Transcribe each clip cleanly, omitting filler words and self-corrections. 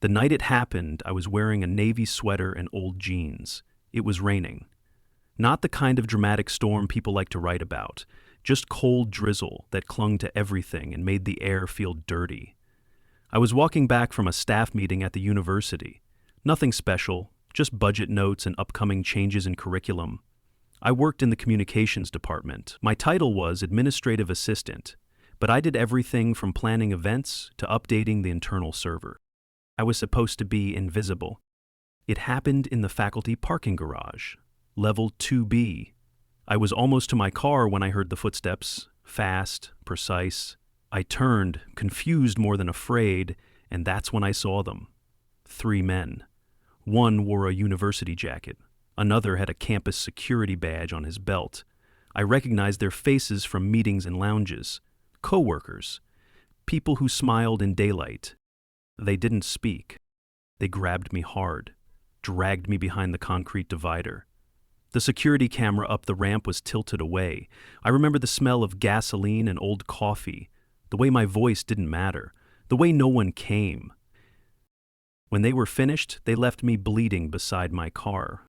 The night it happened, I was wearing a navy sweater and old jeans. It was raining. Not the kind of dramatic storm people like to write about, just cold drizzle that clung to everything and made the air feel dirty. I was walking back from a staff meeting at the university. Nothing special, just budget notes and upcoming changes in curriculum. I worked in the communications department. My title was administrative assistant, but I did everything from planning events to updating the internal server. I was supposed to be invisible. It happened in the faculty parking garage, level 2B. I was almost to my car when I heard the footsteps, fast, precise. I turned, confused more than afraid, and that's when I saw them. 3 men. One wore a university jacket. Another had a campus security badge on his belt. I recognized their faces from meetings and lounges. Co-workers. People who smiled in daylight. They didn't speak. They grabbed me hard, dragged me behind the concrete divider. The security camera up the ramp was tilted away. I remember the smell of gasoline and old coffee, the way my voice didn't matter, the way no one came. When they were finished, they left me bleeding beside my car.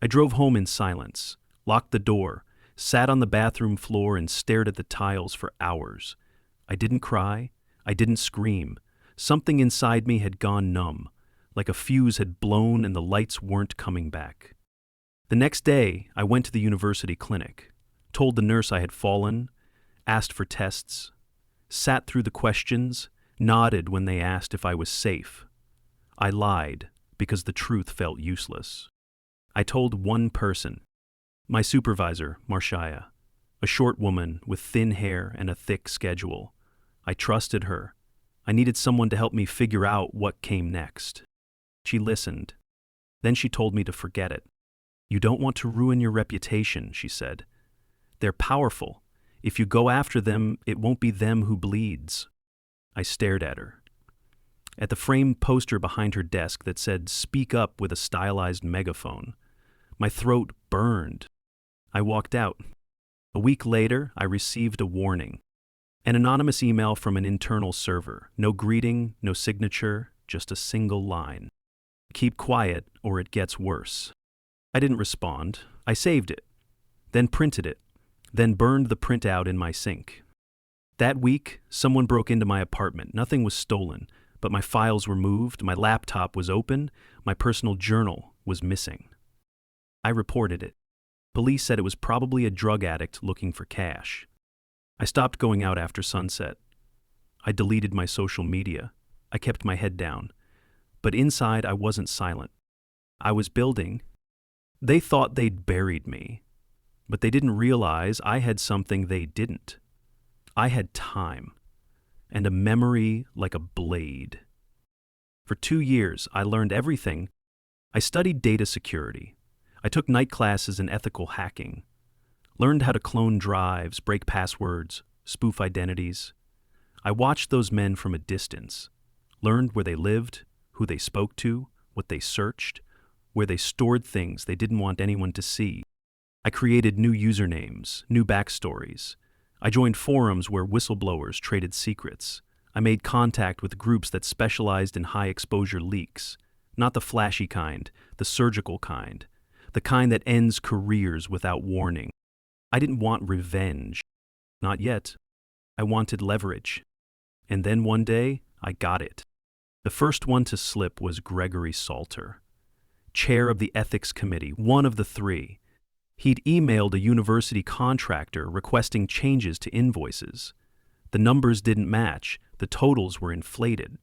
I drove home in silence, locked the door, sat on the bathroom floor and stared at the tiles for hours. I didn't cry. I didn't scream. Something inside me had gone numb, like a fuse had blown and the lights weren't coming back. The next day, I went to the university clinic, told the nurse I had fallen, asked for tests, sat through the questions, nodded when they asked if I was safe. I lied because the truth felt useless. I told one person, my supervisor, Marcia, a short woman with thin hair and a thick schedule. I trusted her. I needed someone to help me figure out what came next. She listened. Then she told me to forget it. You don't want to ruin your reputation, she said. They're powerful. If you go after them, it won't be them who bleeds. I stared at her. At the framed poster behind her desk that said, "Speak up," with a stylized megaphone. My throat burned. I walked out. A week later, I received a warning. An anonymous email from an internal server. No greeting, no signature, just a single line. Keep quiet or it gets worse. I didn't respond. I saved it, then printed it, then burned the printout in my sink. That week, someone broke into my apartment. Nothing was stolen, but my files were moved, my laptop was open, my personal journal was missing. I reported it. Police said it was probably a drug addict looking for cash. I stopped going out after sunset. I deleted my social media. I kept my head down. But inside, I wasn't silent. I was building. They thought they'd buried me, but they didn't realize I had something they didn't. I had time, and a memory like a blade. For 2 years, I learned everything. I studied data security. I took night classes in ethical hacking, learned how to clone drives, break passwords, spoof identities. I watched those men from a distance, learned where they lived, who they spoke to, what they searched, where they stored things they didn't want anyone to see. I created new usernames, new backstories. I joined forums where whistleblowers traded secrets. I made contact with groups that specialized in high-exposure leaks, not the flashy kind, the surgical kind, the kind that ends careers without warning. I didn't want revenge. Not yet. I wanted leverage. And then one day, I got it. The first one to slip was Gregory Salter, chair of the ethics committee, one of the 3. He'd emailed a university contractor requesting changes to invoices. The numbers didn't match. The totals were inflated.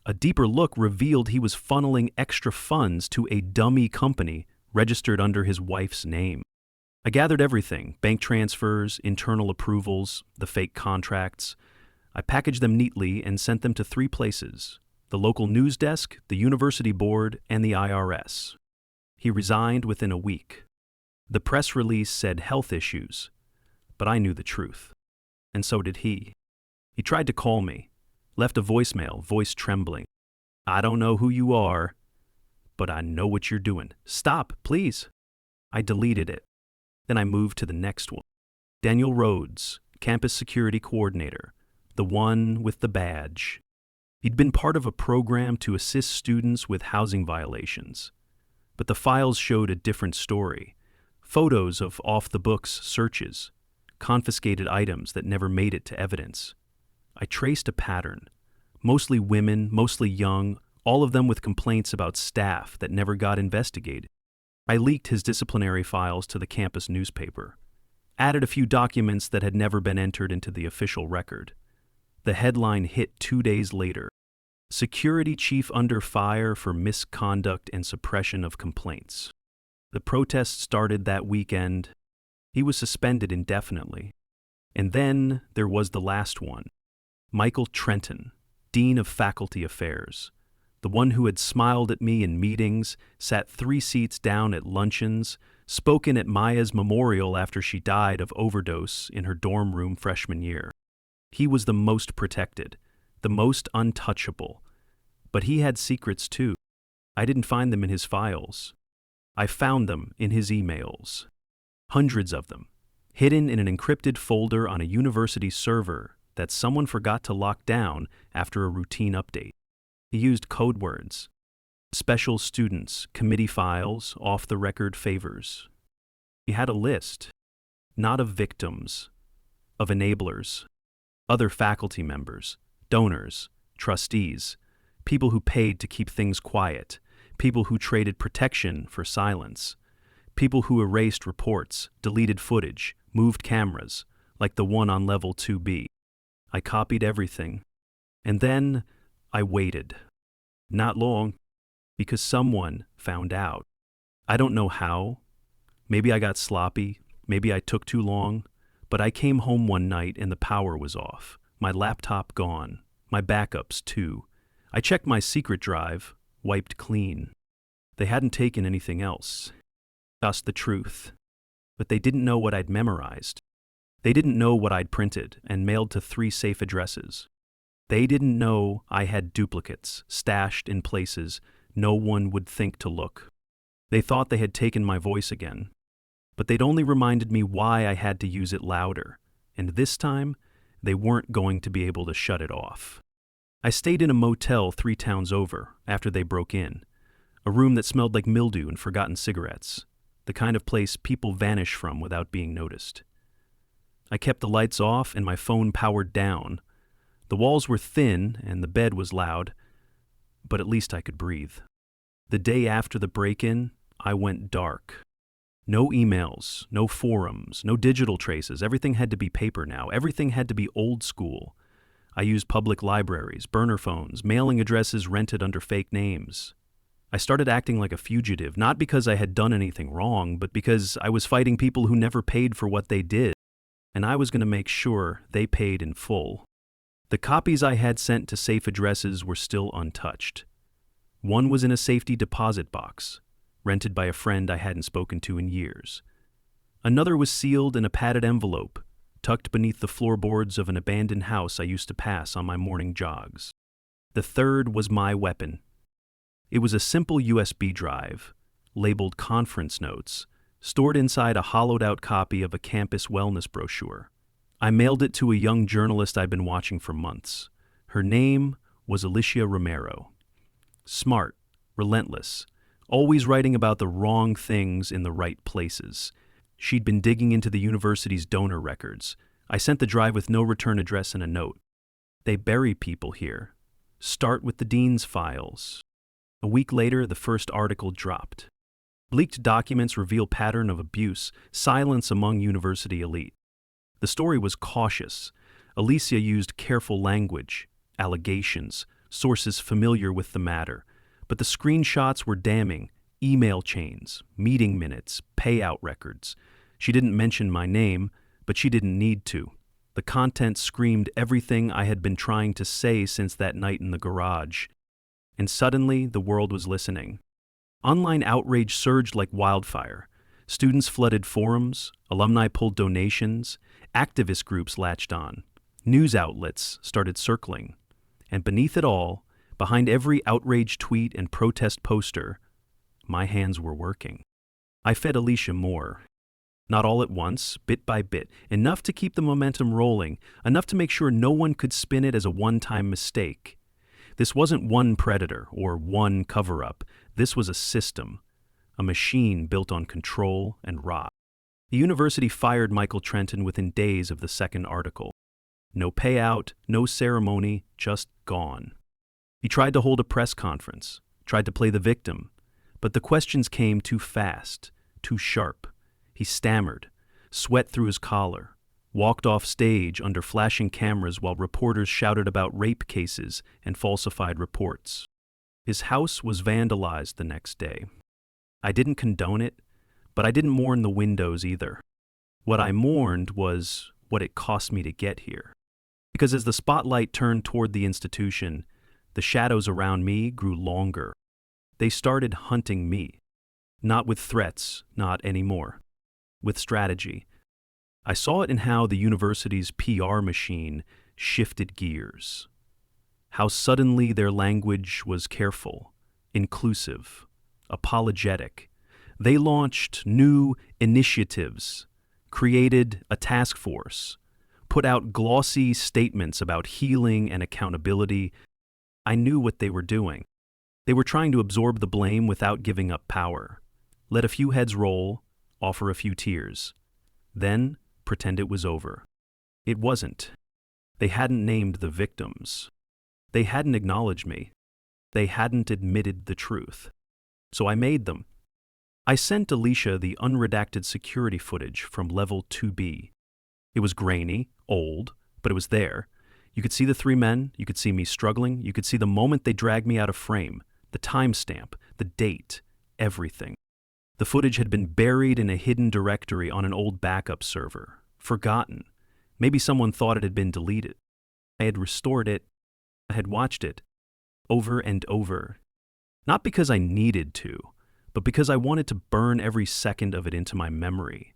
A deeper look revealed he was funneling extra funds to a dummy company registered under his wife's name. I gathered everything: bank transfers, internal approvals, the fake contracts. I packaged them neatly and sent them to 3 places: the local news desk, the university board, and the IRS. He resigned within a week. The press release said health issues, but I knew the truth. And so did he. He tried to call me, left a voicemail, voice trembling. "I don't know who you are, but I know what you're doing. Stop, please." I deleted it. Then I moved to the next one. Daniel Rhodes, campus security coordinator, the one with the badge. He'd been part of a program to assist students with housing violations. But the files showed a different story. Photos of off-the-books searches, confiscated items that never made it to evidence. I traced a pattern. Mostly women, mostly young, all of them with complaints about staff that never got investigated. I leaked his disciplinary files to the campus newspaper, added a few documents that had never been entered into the official record. The headline hit 2 days later. Security chief under fire for misconduct and suppression of complaints. The protests started that weekend. He was suspended indefinitely. And then there was the last one. Michael Trenton, Dean of Faculty Affairs. The one who had smiled at me in meetings, sat 3 seats down at luncheons, spoken at Maya's memorial after she died of overdose in her dorm room freshman year. He was the most protected, the most untouchable. But he had secrets too. I didn't find them in his files. I found them in his emails. Hundreds of them, hidden in an encrypted folder on a university server that someone forgot to lock down after a routine update. He used code words. Special students, committee files, off-the-record favors. He had a list, not of victims, of enablers, other faculty members, donors, trustees, people who paid to keep things quiet, people who traded protection for silence, people who erased reports, deleted footage, moved cameras, like the one on level 2B. I copied everything, and then I waited. Not long, because someone found out. I don't know how. Maybe I got sloppy, maybe I took too long, but I came home one night and the power was off. My laptop gone, my backups too. I checked my secret drive, wiped clean. They hadn't taken anything else. Just the truth. But they didn't know what I'd memorized. They didn't know what I'd printed and mailed to 3 safe addresses. They didn't know I had duplicates stashed in places no one would think to look. They thought they had taken my voice again. But they'd only reminded me why I had to use it louder, and this time, they weren't going to be able to shut it off. I stayed in a motel 3 towns over after they broke in, a room that smelled like mildew and forgotten cigarettes, the kind of place people vanish from without being noticed. I kept the lights off and my phone powered down. The walls were thin and the bed was loud, but at least I could breathe. The day after the break-in, I went dark. No emails, no forums, no digital traces. Everything had to be paper now. Everything had to be old school. I used public libraries, burner phones, mailing addresses rented under fake names. I started acting like a fugitive, not because I had done anything wrong, but because I was fighting people who never paid for what they did, and I was going to make sure they paid in full. The copies I had sent to safe addresses were still untouched. One was in a safety deposit box, rented by a friend I hadn't spoken to in years. Another was sealed in a padded envelope, tucked beneath the floorboards of an abandoned house I used to pass on my morning jogs. The third was my weapon. It was a simple USB drive, labeled Conference Notes, stored inside a hollowed-out copy of a campus wellness brochure. I mailed it to a young journalist I'd been watching for months. Her name was Alicia Romero. Smart, relentless, always writing about the wrong things in the right places. She'd been digging into the university's donor records. I sent the drive with no return address and a note. They bury people here. Start with the dean's files. A week later, the first article dropped. Leaked documents reveal pattern of abuse, silence among university elite. The story was cautious. Alicia used careful language, allegations, sources familiar with the matter. But the screenshots were damning. Email chains, meeting minutes, payout records. She didn't mention my name, but she didn't need to. The content screamed everything I had been trying to say since that night in the garage. And suddenly, the world was listening. Online outrage surged like wildfire. Students flooded forums, alumni pulled donations, activist groups latched on. News outlets started circling. And beneath it all, behind every outrage tweet and protest poster, my hands were working. I fed Alicia more. Not all at once, bit by bit, enough to keep the momentum rolling, enough to make sure no one could spin it as a one-time mistake. This wasn't one predator or one cover-up. This was a system, a machine built on control and rot. The university fired Michael Trenton within days of the second article. No payout, no ceremony, just gone. He tried to hold a press conference, tried to play the victim, but the questions came too fast, too sharp. He stammered, sweat through his collar, walked off stage under flashing cameras while reporters shouted about rape cases and falsified reports. His house was vandalized the next day. I didn't condone it, but I didn't mourn the windows either. What I mourned was what it cost me to get here. Because as the spotlight turned toward the institution, the shadows around me grew longer. They started hunting me. Not with threats, not anymore. With strategy. I saw it in how the university's PR machine shifted gears. How suddenly their language was careful, inclusive, apologetic. They launched new initiatives, created a task force, put out glossy statements about healing and accountability. I knew what they were doing. They were trying to absorb the blame without giving up power. Let a few heads roll, offer a few tears. Then pretend it was over. It wasn't. They hadn't named the victims. They hadn't acknowledged me. They hadn't admitted the truth. So I made them. I sent Alicia the unredacted security footage from Level 2B. It was grainy, old, but it was there. You could see the three men, you could see me struggling, you could see the moment they dragged me out of frame, the timestamp, the date, everything. The footage had been buried in a hidden directory on an old backup server, forgotten. Maybe someone thought it had been deleted. I had restored it. I had watched it over and over. Not because I needed to, but because I wanted to burn every second of it into my memory,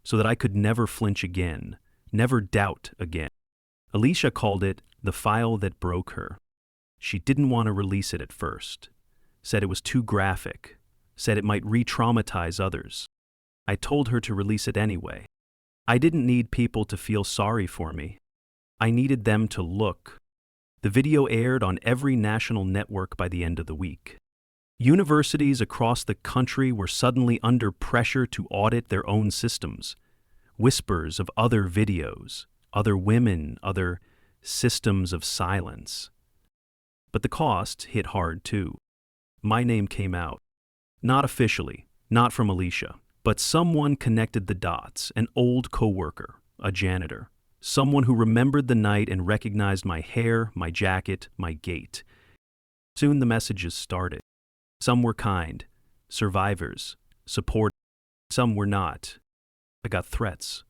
so that I could never flinch again, never doubt again. Alicia called it the file that broke her. She didn't want to release it at first, said it was too graphic, said it might re-traumatize others. I told her to release it anyway. I didn't need people to feel sorry for me. I needed them to look. The video aired on every national network by the end of the week. Universities across the country were suddenly under pressure to audit their own systems. Whispers of other videos, other women, other systems of silence. But the cost hit hard too. My name came out. Not officially, not from Alicia, but someone connected the dots, an old coworker, a janitor, someone who remembered the night and recognized my hair, my jacket, my gait. Soon the messages started. Some were kind, survivors, support. Some were not. I got threats,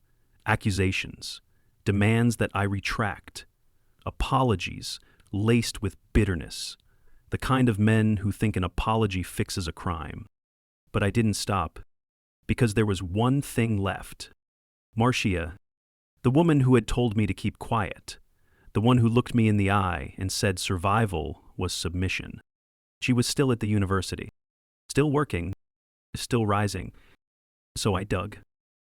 accusations, demands that I retract, apologies laced with bitterness, the kind of men who think an apology fixes a crime. But I didn't stop, because there was one thing left. Marcia, the woman who had told me to keep quiet, the one who looked me in the eye and said survival was submission. She was still at the university, still working, still rising. So I dug.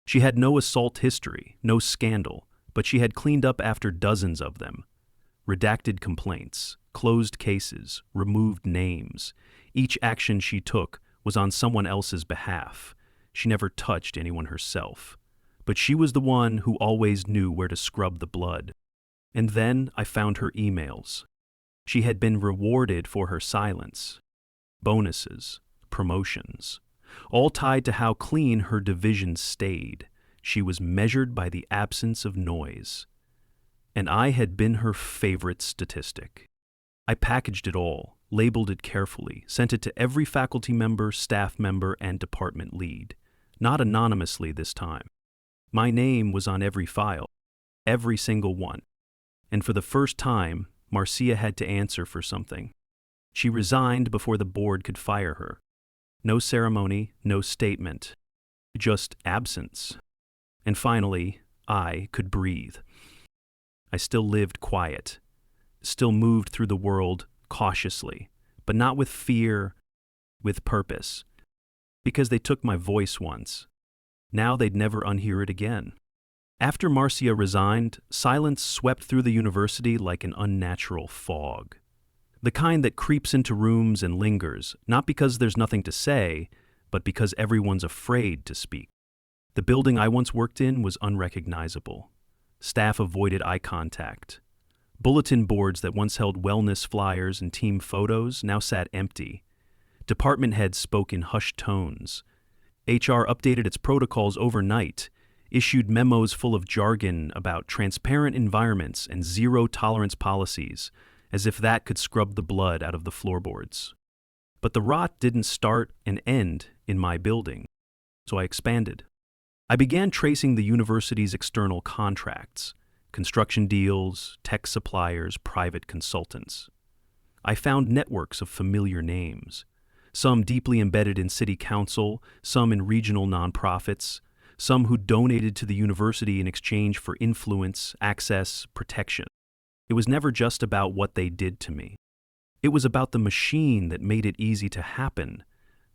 She had no assault history, no scandal, but she had cleaned up after dozens of them. Redacted complaints, closed cases, removed names. Each action she took was on someone else's behalf. She never touched anyone herself. But she was the one who always knew where to scrub the blood. And then I found her emails. She had been rewarded for her silence. Bonuses, promotions, all tied to how clean her division stayed. She was measured by the absence of noise. And I had been her favorite statistic. I packaged it all, labeled it carefully, sent it to every faculty member, staff member, and department lead. Not anonymously this time. My name was on every file, every single one. And for the first time, Marcia had to answer for something. She resigned before the board could fire her. No ceremony, no statement, just absence. And finally, I could breathe. I still lived quiet, still moved through the world cautiously, but not with fear, with purpose. Because they took my voice once. Now they'd never unhear it again. After Marcia resigned, silence swept through the university like an unnatural fog. The kind that creeps into rooms and lingers, not because there's nothing to say, but because everyone's afraid to speak. The building I once worked in was unrecognizable. Staff avoided eye contact. Bulletin boards that once held wellness flyers and team photos now sat empty. Department heads spoke in hushed tones. HR updated its protocols overnight, issued memos full of jargon about transparent environments and zero-tolerance policies, as if that could scrub the blood out of the floorboards. But the rot didn't start and end in my building, so I expanded. I began tracing the university's external contracts, construction deals, tech suppliers, private consultants. I found networks of familiar names, some deeply embedded in city council, some in regional nonprofits, some who donated to the university in exchange for influence, access, protection. It was never just about what they did to me. It was about the machine that made it easy to happen,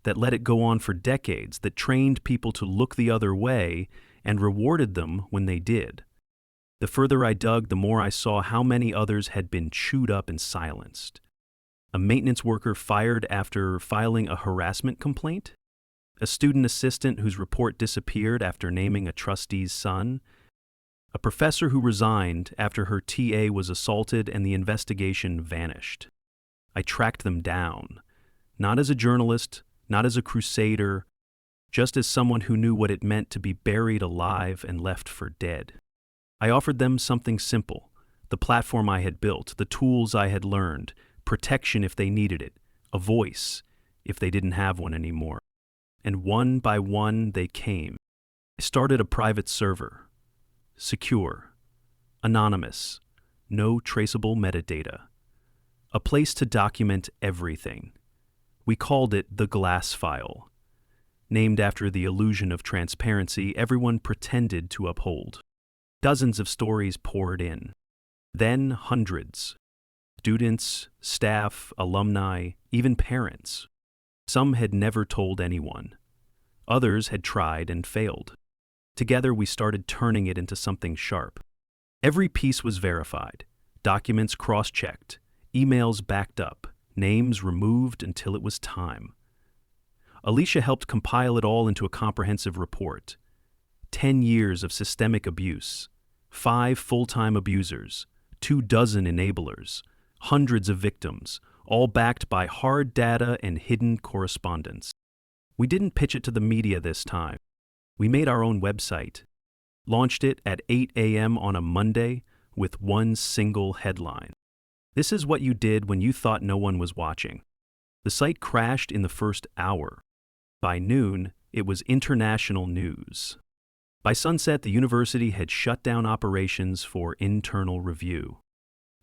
that let it go on for decades, that trained people to look the other way and rewarded them when they did. The further I dug, the more I saw how many others had been chewed up and silenced. A maintenance worker fired after filing a harassment complaint? A student assistant whose report disappeared after naming a trustee's son? A professor who resigned after her TA was assaulted and the investigation vanished. I tracked them down, not as a journalist, not as a crusader, just as someone who knew what it meant to be buried alive and left for dead. I offered them something simple, the platform I had built, the tools I had learned, protection if they needed it, a voice if they didn't have one anymore. And one by one they came. I started a private server, secure, anonymous, no traceable metadata, a place to document everything. We called it the Glass File, named after the illusion of transparency everyone pretended to uphold. Dozens of stories poured in, then hundreds. Students, staff, alumni, even parents. Some had never told anyone. Others had tried and failed. Together we started turning it into something sharp. Every piece was verified, documents cross-checked, emails backed up, names removed until it was time. Alicia helped compile it all into a comprehensive report. 10 years of systemic abuse, 5 full-time abusers, 24 enablers, hundreds of victims, all backed by hard data and hidden correspondence. We didn't pitch it to the media this time. We made our own website, launched it at 8 a.m. on a Monday with one single headline. This is what you did when you thought no one was watching. The site crashed in the first hour. By noon, it was international news. By sunset, the university had shut down operations for internal review.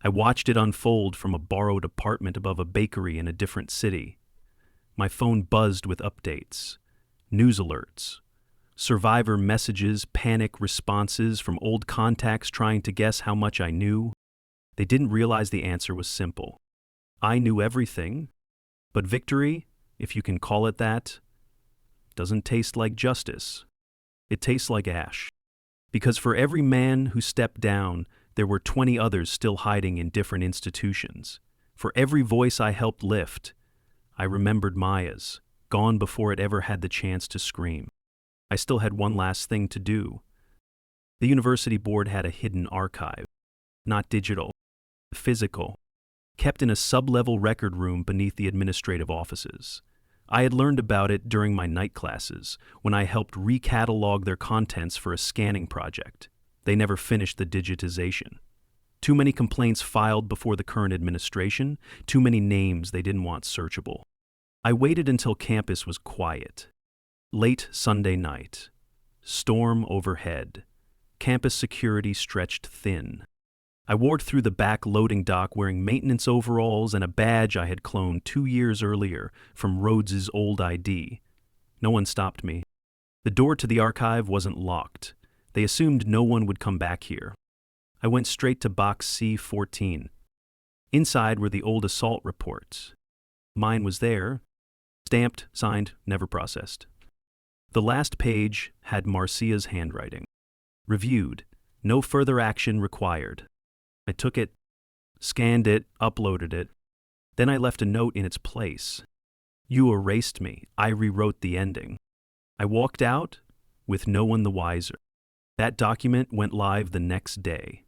I watched it unfold from a borrowed apartment above a bakery in a different city. My phone buzzed with updates, news alerts, survivor messages, panic responses from old contacts trying to guess how much I knew. They didn't realize the answer was simple. I knew everything, but victory, if you can call it that, doesn't taste like justice. It tastes like ash. Because for every man who stepped down, there were 20 others still hiding in different institutions. For every voice I helped lift, I remembered Maya's, gone before it ever had the chance to scream. I still had one last thing to do. The university board had a hidden archive, not digital, physical, kept in a sub-level record room beneath the administrative offices. I had learned about it during my night classes, when I helped recatalog their contents for a scanning project. They never finished the digitization. Too many complaints filed before the current administration, too many names they didn't want searchable. I waited until campus was quiet. Late Sunday night. Storm overhead. Campus security stretched thin. I walked through the back loading dock wearing maintenance overalls and a badge I had cloned 2 years earlier from Rhodes's old ID. No one stopped me. The door to the archive wasn't locked. They assumed no one would come back here. I went straight to box C14. Inside were the old assault reports. Mine was there, stamped, signed, never processed. The last page had Marcia's handwriting. Reviewed. No further action required. I took it, scanned it, uploaded it. Then I left a note in its place. You erased me. I rewrote the ending. I walked out with no one the wiser. That document went live the next day.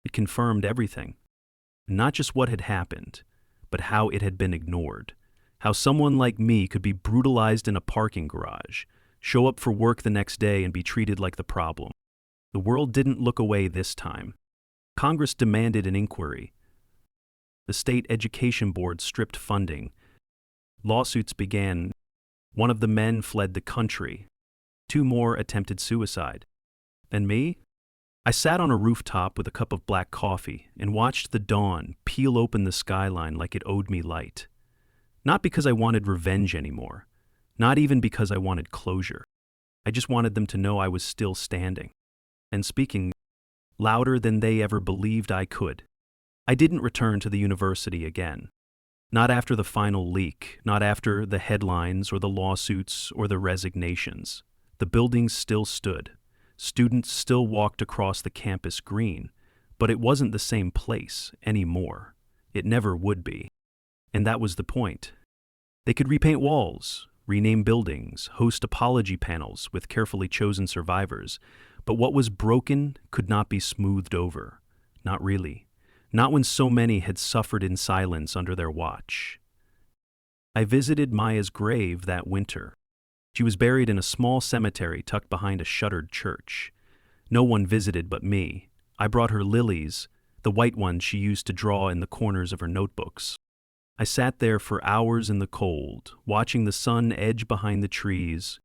It confirmed everything. Not just what had happened, but how it had been ignored. How someone like me could be brutalized in a parking garage, show up for work the next day and be treated like the problem. The world didn't look away this time. Congress demanded an inquiry. The state education board stripped funding. Lawsuits began. One of the men fled the country. 2 more attempted suicide. And me? I sat on a rooftop with a cup of black coffee and watched the dawn peel open the skyline like it owed me light. Not because I wanted revenge anymore. Not even because I wanted closure. I just wanted them to know I was still standing. And speaking louder than they ever believed I could. I didn't return to the university again. Not after the final leak, not after the headlines or the lawsuits or the resignations. The buildings still stood. Students still walked across the campus green, but it wasn't the same place anymore. It never would be. And that was the point. They could repaint walls, rename buildings, host apology panels with carefully chosen survivors, but what was broken could not be smoothed over. Not really. Not when so many had suffered in silence under their watch. I visited Maya's grave that winter. She was buried in a small cemetery tucked behind a shuttered church. No one visited but me. I brought her lilies, the white ones she used to draw in the corners of her notebooks. I sat there for hours in the cold, watching the sun edge behind the trees.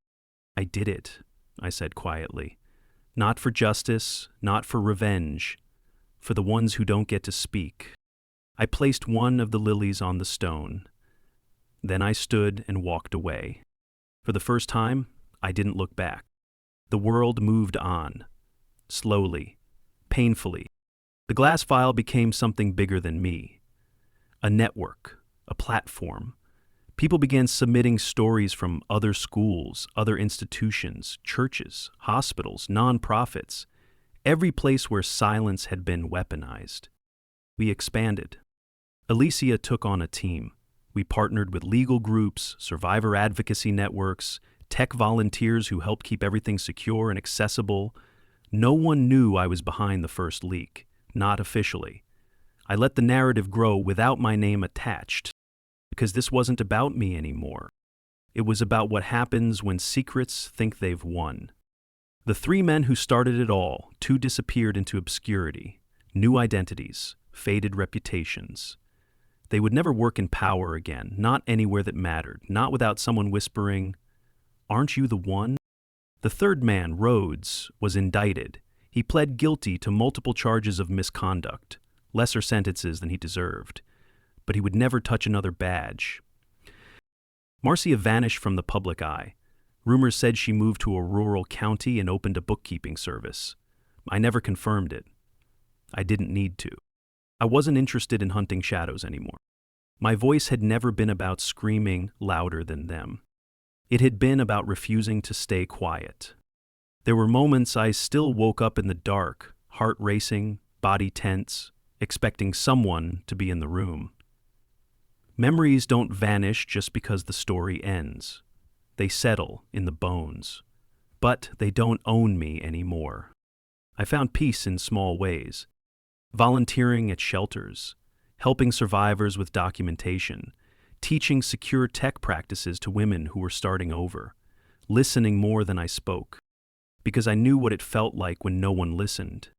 I did it, I said quietly. Not for justice, not for revenge, for the ones who don't get to speak. I placed one of the lilies on the stone. Then I stood and walked away. For the first time, I didn't look back. The world moved on. Slowly, painfully. The glass vial became something bigger than me. A network, a platform. People began submitting stories from other schools, other institutions, churches, hospitals, nonprofits, every place where silence had been weaponized. We expanded. Alicia took on a team. We partnered with legal groups, survivor advocacy networks, tech volunteers who helped keep everything secure and accessible. No one knew I was behind the first leak, not officially. I let the narrative grow without my name attached, because this wasn't about me anymore. It was about what happens when secrets think they've won. The 3 men who started it all, 2 disappeared into obscurity, new identities, faded reputations. They would never work in power again, not anywhere that mattered, not without someone whispering, "Aren't you the one?" The 3rd man, Rhodes, was indicted. He pled guilty to multiple charges of misconduct, lesser sentences than he deserved. But he would never touch another badge. Marcia vanished from the public eye. Rumors said she moved to a rural county and opened a bookkeeping service. I never confirmed it. I didn't need to. I wasn't interested in hunting shadows anymore. My voice had never been about screaming louder than them. It had been about refusing to stay quiet. There were moments I still woke up in the dark, heart racing, body tense, expecting someone to be in the room. Memories don't vanish just because the story ends. They settle in the bones. But they don't own me anymore. I found peace in small ways. Volunteering at shelters, helping survivors with documentation, teaching secure tech practices to women who were starting over, listening more than I spoke, because I knew what it felt like when no one listened.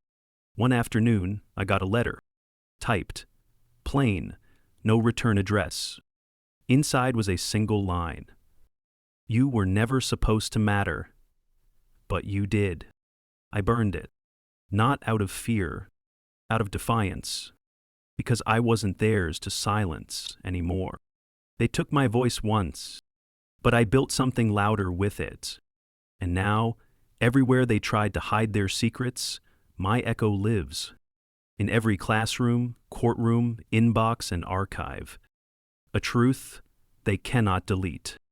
One afternoon, I got a letter, typed, plain, no return address. Inside was a single line. You were never supposed to matter, but you did. I burned it, not out of fear, out of defiance, because I wasn't theirs to silence anymore. They took my voice once, but I built something louder with it. And now, everywhere they tried to hide their secrets, my echo lives. In every classroom, courtroom, inbox, and archive. A truth they cannot delete.